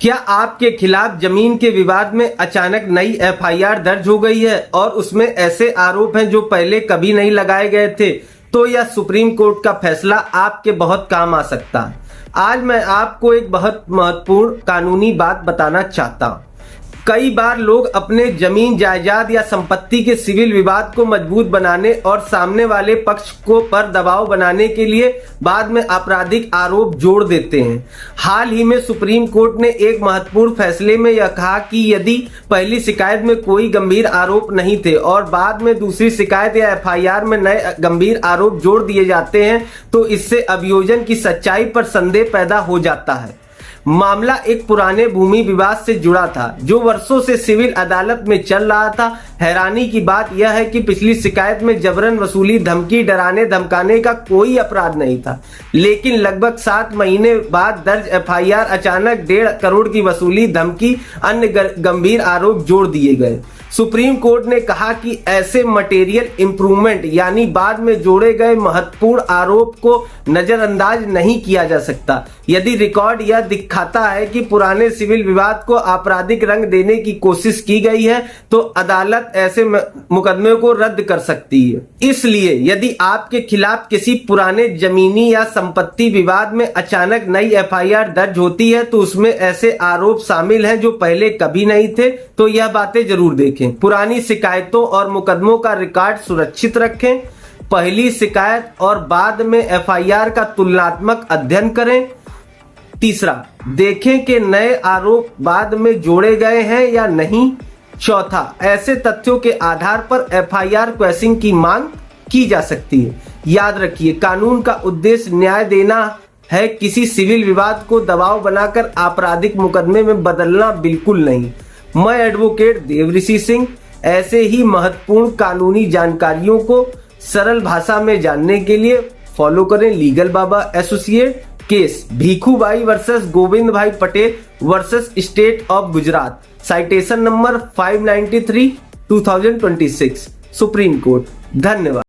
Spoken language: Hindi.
क्या आपके खिलाफ जमीन के विवाद में अचानक नई एफआईआर दर्ज हो गई है और उसमें ऐसे आरोप हैं जो पहले कभी नहीं लगाए गए थे? तो यह सुप्रीम कोर्ट का फैसला आपके बहुत काम आ सकता है। आज मैं आपको एक बहुत महत्वपूर्ण कानूनी बात बताना चाहता हूं। कई बार लोग अपने जमीन जायदाद या संपत्ति के सिविल विवाद को मजबूत बनाने और सामने वाले पक्ष को पर दबाव बनाने के लिए बाद में आपराधिक आरोप जोड़ देते हैं। हाल ही में सुप्रीम कोर्ट ने एक महत्वपूर्ण फैसले में यह कहा कि यदि पहली शिकायत में कोई गंभीर आरोप नहीं थे और बाद में दूसरी शिकायत या एफआईआर में नए गंभीर आरोप जोड़ दिए जाते हैं तो इससे अभियोजन की सच्चाई पर संदेह पैदा हो जाता है। मामला एक पुराने भूमि विवाद से जुड़ा था जो वर्षों से सिविल अदालत में चल रहा था। हैरानी की बात यह है कि पिछली शिकायत में जबरन वसूली, धमकी, डराने धमकाने का कोई अपराध नहीं था, लेकिन लगभग 7 महीने बाद दर्ज एफआईआर अचानक 1.5 करोड़ की वसूली, धमकी, अन्य गंभीर आरोप जोड़ दिए गए। सुप्रीम कोर्ट ने कहा कि ऐसे मटेरियल इंप्रूवमेंट यानी बाद में जोड़े गए महत्वपूर्ण आरोप को नजरअंदाज नहीं किया जा सकता। यदि रिकॉर्ड यह दिखाता है कि पुराने सिविल विवाद को आपराधिक रंग देने की कोशिश की गई है तो अदालत ऐसे मुकदमे को रद्द कर सकती है। इसलिए यदि आपके खिलाफ किसी पुराने जमीनी या संपत्ति विवाद में अचानक नई एफआईआर दर्ज होती है तो उसमें ऐसे आरोप शामिल हैं जो पहले कभी नहीं थे, तो यह बातें जरूर देखें। पुरानी शिकायतों और मुकदमों का रिकॉर्ड सुरक्षित रखें। पहली शिकायत और बाद में एफआईआर का तुलनात्मक अध्ययन करें। तीसरा, देखें कि नए आरोप बाद में जोड़े गए हैं या नहीं। चौथा, ऐसे तथ्यों के आधार पर एफआईआर क्वेश्चनिंग की मांग की जा सकती है। याद रखिए, कानून का उद्देश्य न्याय देना है, किसी सिविल विवाद को दबाव बनाकर आपराधिक मुकदमे में बदलना बिल्कुल नहीं। मैं एडवोकेट देवऋषि सिंह ऐसे ही महत्वपूर्ण कानूनी जानकारियों को सरल भाषा में जानने के लिए फॉलो करें लीगल बाबा एसोसिएट। केस भीखू भाई वर्सेस गोविंद भाई Patel versus state of Gujarat, citation number 593/2026, supreme court. धन्यवाद।